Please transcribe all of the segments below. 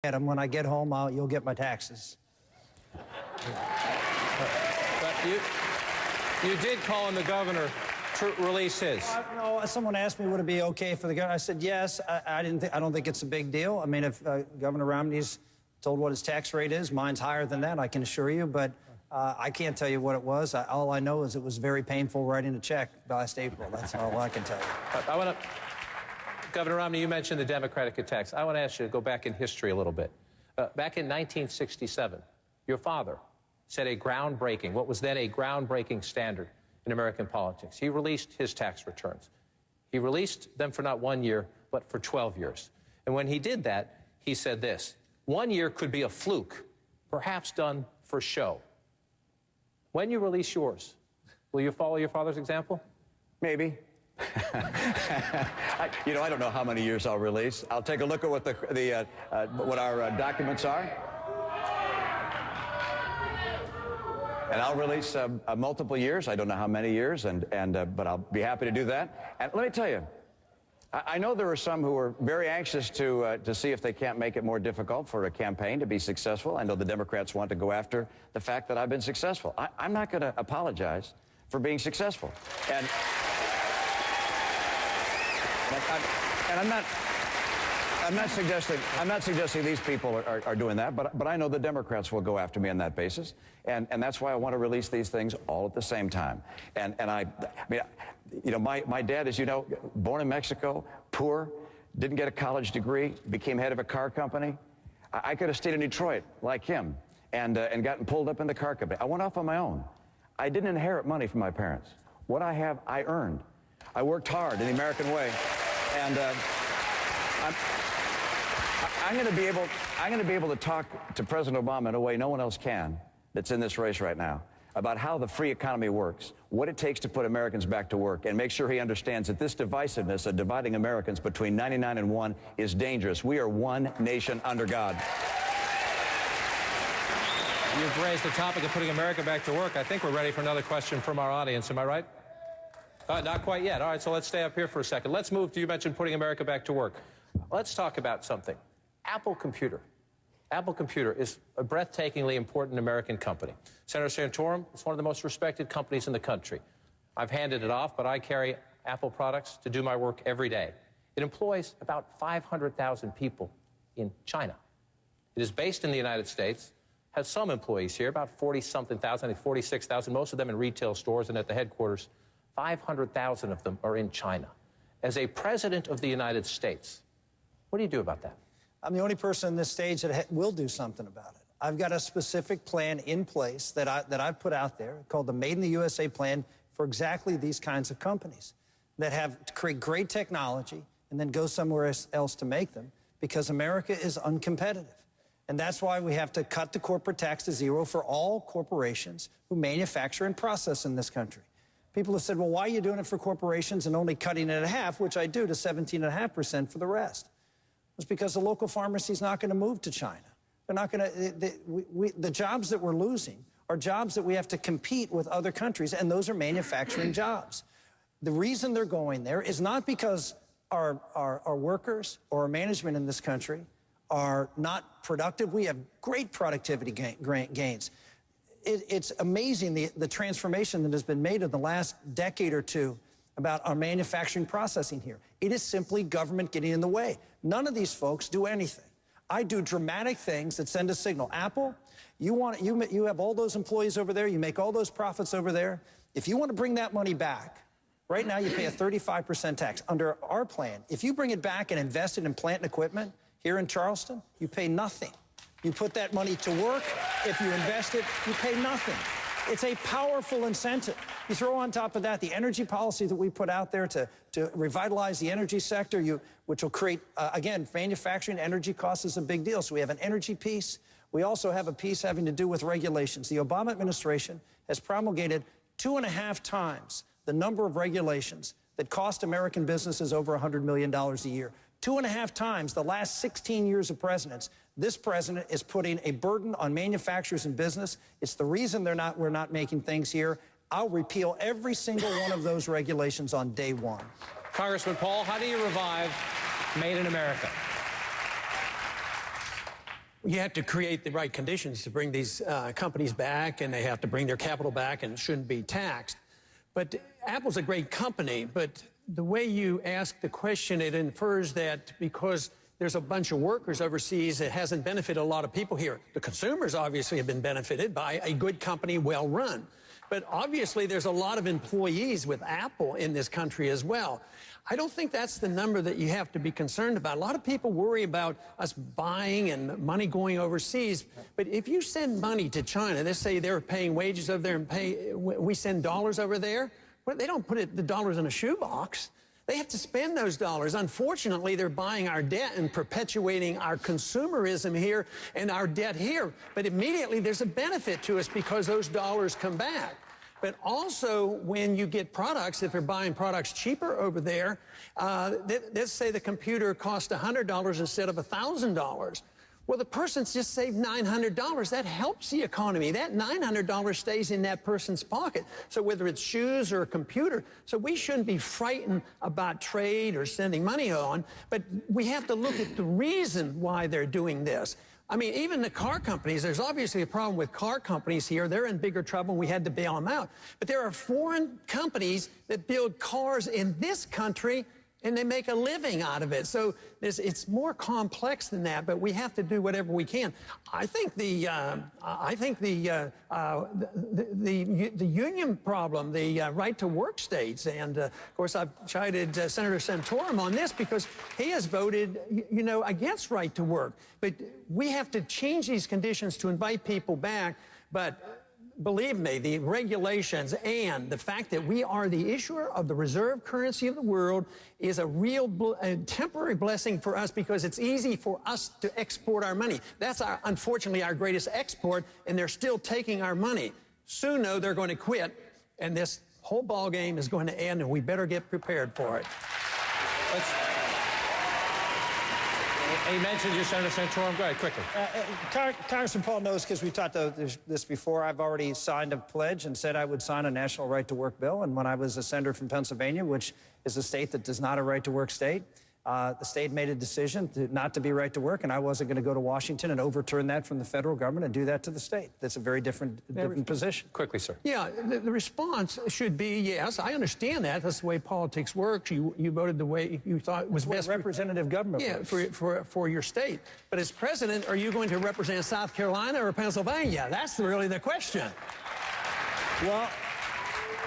Get them. When I get home, you'll get my taxes. But you did call on the governor to release his. No, someone asked me, would it be okay for the governor? I said, yes. I don't think it's a big deal. I mean, if Governor Romney's told what his tax rate is, mine's higher than that, I can assure you. But I can't tell you what it was. All I know is it was very painful writing a check last April. That's all I can tell you. Governor Romney, you mentioned the Democratic attacks. I want to ask you to go back in history a little bit. Back in 1967, your father set a groundbreaking, what was then a groundbreaking standard in American politics. He released his tax returns. He released them for not 1 year, but for 12 years. And when he did that, he said this: 1 year could be a fluke, perhaps done for show. When you release yours, will you follow your father's example? Maybe. I don't know how many years I'll release. I'll take a look at what our documents are, and I'll release multiple years. I don't know how many years, but I'll be happy to do that. And let me tell you, I know there are some who are very anxious to see if they can't make it more difficult for a campaign to be successful. I know the Democrats want to go after the fact that I've been successful. I'm not going to apologize for being successful, and I'm not suggesting these people are doing that, but I know the Democrats will go after me on that basis, and that's why I want to release these things all at the same time. And I mean, my dad, as you know, born in Mexico, poor, didn't get a college degree, became head of a car company. I could have stayed in Detroit like him and gotten pulled up in the car company. I went off on my own. I didn't inherit money from my parents. What I have, I earned. I worked hard in the American way, and I'm going to be able to talk to President Obama in a way no one else can that's in this race right now about how the free economy works, what it takes to put Americans back to work, and make sure he understands that this divisiveness of dividing Americans between 99 and 1 is dangerous. We are one nation under God. You've raised the topic of putting America back to work. I think we're ready for another question from our audience. Am I right? Not quite yet. All right, so let's stay up here for a second. Let's move to, you mentioned putting America back to work. Let's talk about something. Apple Computer. Apple Computer is a breathtakingly important American company. Senator Santorum is one of the most respected companies in the country. I've handed it off, but I carry Apple products to do my work every day. It employs about 500,000 people in China. It is based in the United States, has some employees here, about 40-something thousand, I think 46,000, most of them in retail stores and at the headquarters. 500,000 of them are in China. As a president of the United States, what do you do about that? I'm the only person on this stage that will do something about it. I've got a specific plan in place that I've put out there called the Made in the USA plan for exactly these kinds of companies that have to create great technology and then go somewhere else to make them, because America is uncompetitive. And that's why we have to cut the corporate tax to zero for all corporations who manufacture and process in this country. People have said, well, why are you doing it for corporations and only cutting it in half, which I do, to 17.5% for the rest? It's because the local pharmacy is not going to move to China. They're not going to, the jobs that we're losing are jobs that we have to compete with other countries, and those are manufacturing jobs. The reason they're going there is not because our workers or our management in this country are not productive. We have great productivity gains. It's amazing the transformation that has been made in the last decade or two about our manufacturing processing here. It is simply government getting in the way. None of these folks do anything. I do dramatic things that send a signal. Apple, you have all those employees over there, you make all those profits over there. If you want to bring that money back, right now you pay a 35% tax. Under our plan, if you bring it back and invest it in plant and equipment here in Charleston, you pay nothing. You put that money to work. If you invest it, you pay nothing. It's a powerful incentive. You throw on top of that the energy policy that we put out there to revitalize the energy sector, which will create, again, manufacturing energy costs is a big deal. So we have an energy piece. We also have a piece having to do with regulations. The Obama administration has promulgated 2.5 times the number of regulations that cost American businesses over $100 million a year. 2.5 times the last 16 years of presidents. This president is putting a burden on manufacturers and business. It's the reason we're not making things here. I'll repeal every single one of those regulations on day one. Congressman Paul, how do you revive Made in America? you have to create the right conditions to bring these companies back, and they have to bring their capital back and shouldn't be taxed. But Apple's a great company, but the way you ask the question, it infers that because there's a bunch of workers overseas, it hasn't benefited a lot of people here. The consumers obviously have been benefited by a good company, well run. But obviously there's a lot of employees with Apple in this country as well. I don't think that's the number that you have to be concerned about. A lot of people worry about us buying and money going overseas. But if you send money to China, let's say they're paying wages over there and we send dollars over there, well, they don't put the dollars in a shoebox. They have to spend those dollars. Unfortunately, they're buying our debt and perpetuating our consumerism here and our debt here. But immediately there's a benefit to us because those dollars come back. But also, when you get products, if they're buying products cheaper over there, let's say the computer cost $100 instead of $1,000. Well, the person's just saved $900. That helps the economy. That $900 stays in that person's pocket. So whether it's shoes or a computer, so we shouldn't be frightened about trade or sending money on, but we have to look at the reason why they're doing this. I mean, even the car companies, there's obviously a problem with car companies here. They're in bigger trouble, and we had to bail them out. But there are foreign companies that build cars in this country, and they make a living out of it. So it's more complex than that, but we have to do whatever we can. I think the union problem, the right to work states, and of course I've chided Senator Santorum on this because he has voted, you know, against right to work. But we have to change these conditions to invite people back. But believe me, the regulations and the fact that we are the issuer of the reserve currency of the world is a real temporary blessing for us because it's easy for us to export our money. That's unfortunately our greatest export, and they're still taking our money. Soon, though, they're going to quit, and this whole ball game is going to end, and we better get prepared for it. He mentioned you, Senator Santorum. Go ahead, quickly. Congressman Paul knows, because we talked about this before, I've already signed a pledge and said I would sign a national right-to-work bill. And when I was a senator from Pennsylvania, which is a state that does not a right-to-work state, the state made a decision not to be right-to-work, and I wasn't going to go to Washington and overturn that from the federal government and do that to the state. That's a very different position. Quickly, sir. Yeah, the response should be, yes, I understand that. That's the way politics works. You voted the way you thought was best. Representative government. Yeah, for your state. But as president, are you going to represent South Carolina or Pennsylvania? That's really the question. Well,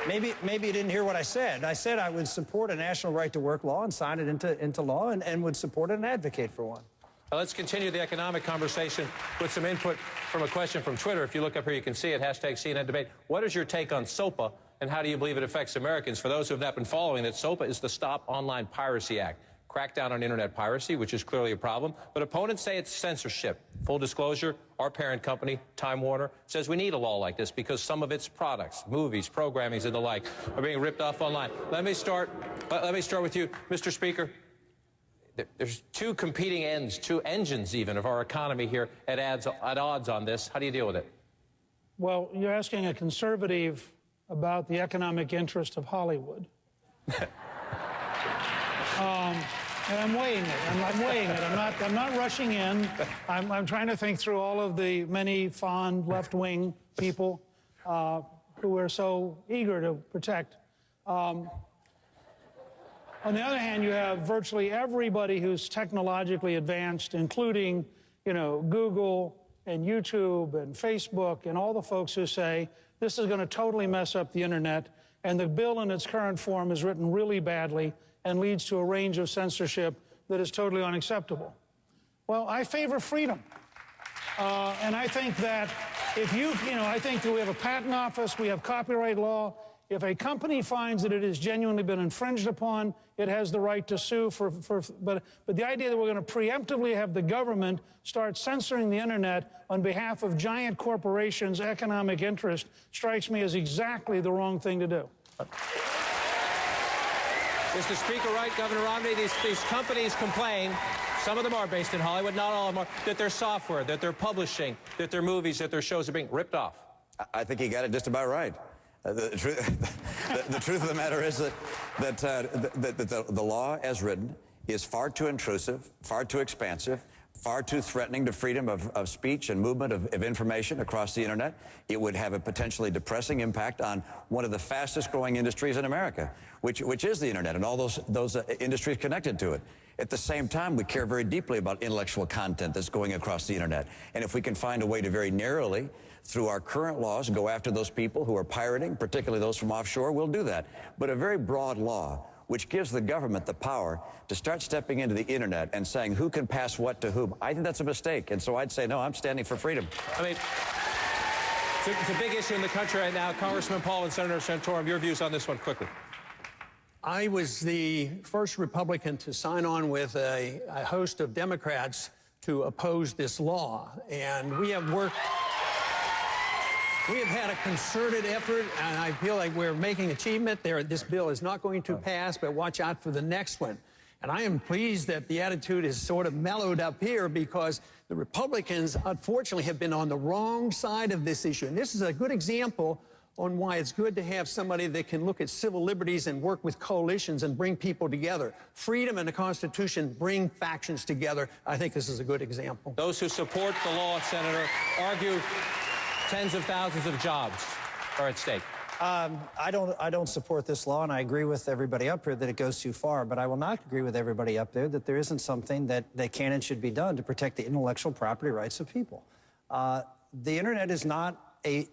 maybe you didn't hear what I said. I said I would support a national right-to-work law and sign it into law and would support it and advocate for one. Now let's continue the economic conversation with some input from a question from Twitter. If you look up here, you can see it, #CNN debate. What is your take on SOPA, and how do you believe it affects Americans? For those who have not been following it, SOPA is the Stop Online Piracy Act. Crackdown on internet piracy, which is clearly a problem, but opponents say it's censorship. Full disclosure, our parent company, Time Warner, says we need a law like this because some of its products, movies, programmings, and the like are being ripped off online. Let me start with you, Mr. Speaker. There's two competing ends, two engines even, of our economy here at odds on this. How do you deal with it? Well, you're asking a conservative about the economic interest of Hollywood. And I'm weighing it. I'm weighing it. I'm not rushing in. I'm trying to think through all of the many fond left-wing people who are so eager to protect. On the other hand, you have virtually everybody who's technologically advanced, including, you know, Google and YouTube and Facebook and all the folks who say this is going to totally mess up the internet, and the bill in its current form is written really badly and leads to a range of censorship that is totally unacceptable. Well, I favor freedom. And I think that if I think that we have a patent office, we have copyright law. If a company finds that it has genuinely been infringed upon, it has the right to sue but the idea that we're going to preemptively have the government start censoring the internet on behalf of giant corporations' economic interest strikes me as exactly the wrong thing to do. Mr. Speaker, right, Governor Romney, these companies complain, some of them are based in Hollywood, not all of them are, that their software, that their publishing, that their movies, that their shows are being ripped off. I think he got it just about right. The truth of the matter is that the law as written is far too intrusive, far too expansive, far too threatening to freedom of speech and movement of information across the internet. It would have a potentially depressing impact on one of the fastest growing industries in America, which is the internet and all those industries connected to it. At the same time, we care very deeply about intellectual content that's going across the internet. And if we can find a way to very narrowly, through our current laws, go after those people who are pirating, particularly those from offshore, we'll do that. But a very broad law, which gives the government the power to start stepping into the internet and saying who can pass what to whom, I think that's a mistake. And so I'd say, no, I'm standing for freedom. I mean, it's a big issue in the country right now. Congressman Paul and Senator Santorum, your views on this one quickly. I was the first Republican to sign on with a host of Democrats to oppose this law. And we have had a concerted effort, and I feel like we're making achievement there. This bill is not going to pass, but watch out for the next one. And I am pleased that the attitude is sort of mellowed up here, because the Republicans, unfortunately, have been on the wrong side of this issue. And this is a good example on why it's good to have somebody that can look at civil liberties and work with coalitions and bring people together. Freedom and the Constitution bring factions together. I think this is a good example. Those who support the law, Senator, argue tens of thousands of jobs are at stake. I don't support this law, and I agree with everybody up here that it goes too far, but I will not agree with everybody up there that there isn't something that can and should be done to protect the intellectual property rights of people. The internet is not a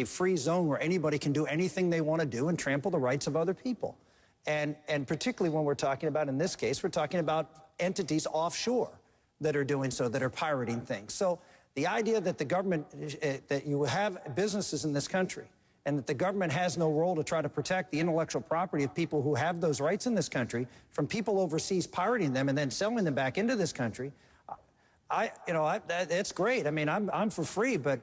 free zone where anybody can do anything they want to do and trample the rights of other people. And particularly when we're talking about, in this case, we're talking about entities offshore that are doing so, that are pirating things. So the idea that the government, that you have businesses in this country and that the government has no role to try to protect the intellectual property of people who have those rights in this country from people overseas pirating them and then selling them back into this country, it's great. I mean, I'm for free, but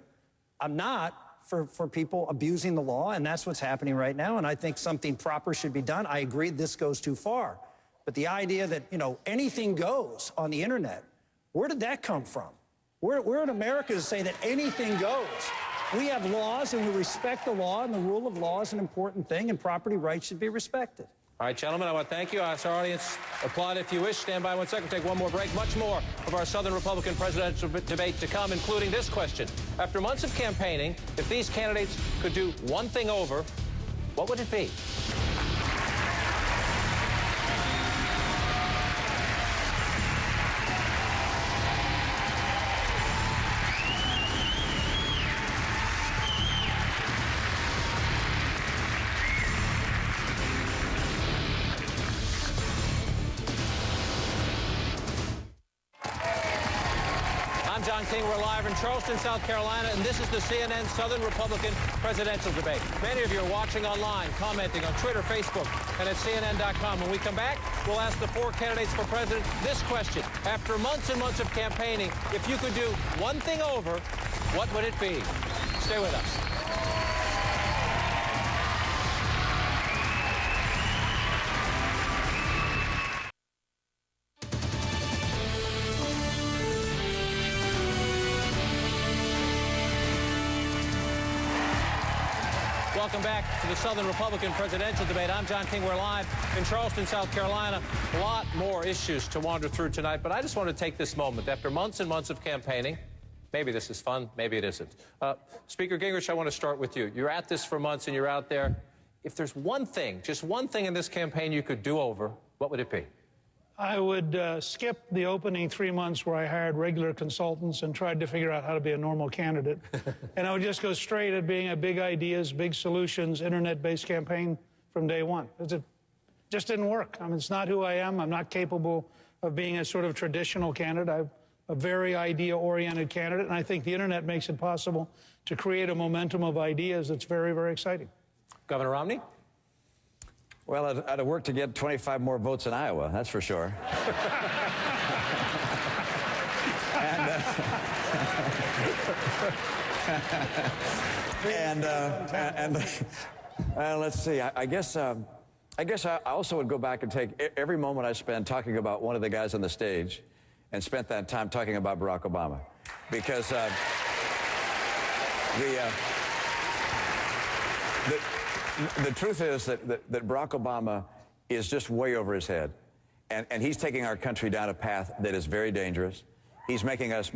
I'm not for people abusing the law, and that's what's happening right now, and I think something proper should be done. I agree this goes too far. But the idea that, anything goes on the internet, where did that come from? We're in America to say that anything goes. We have laws, and we respect the law, and the rule of law is an important thing, and property rights should be respected. All right, gentlemen, I want to thank you. I ask our audience, applaud if you wish. Stand by 1 second, take one more break. Much more of our Southern Republican presidential debate to come, including this question. After months of campaigning, if these candidates could do one thing over, what would it be? We're live in Charleston, South Carolina, and this is the CNN Southern Republican presidential debate. Many of you are watching online, commenting on Twitter, Facebook, and at CNN.com. When we come back, we'll ask the four candidates for president this question. After months and months of campaigning, if you could do one thing over, what would it be? Stay with us. Welcome back to the Southern Republican presidential debate. I'm John King. We're live in Charleston, South Carolina. A lot more issues to wander through tonight, but I just want to take this moment. After months and months of campaigning, maybe this is fun, maybe it isn't. Speaker Gingrich, I want to start with you. You're at this for months and you're out there. If there's one thing, just one thing in this campaign you could do over, what would it be? I would skip the opening 3 months where I hired regular consultants and tried to figure out how to be a normal candidate. And I would just go straight at being a big ideas, big solutions, internet-based campaign from day one. It just didn't work. I mean, it's not who I am. I'm not capable of being a sort of traditional candidate. I'm a very idea-oriented candidate, and I think the internet makes it possible to create a momentum of ideas that's very, very exciting. Governor Romney? Well, I'd have worked to get 25 more votes in Iowa, that's for sure. Let's see. I guess I also would go back and take every moment I spent talking about one of the guys on the stage, and spent that time talking about Barack Obama, because the truth is that Barack Obama is just way over his head. And he's taking our country down a path that is very dangerous. He's making us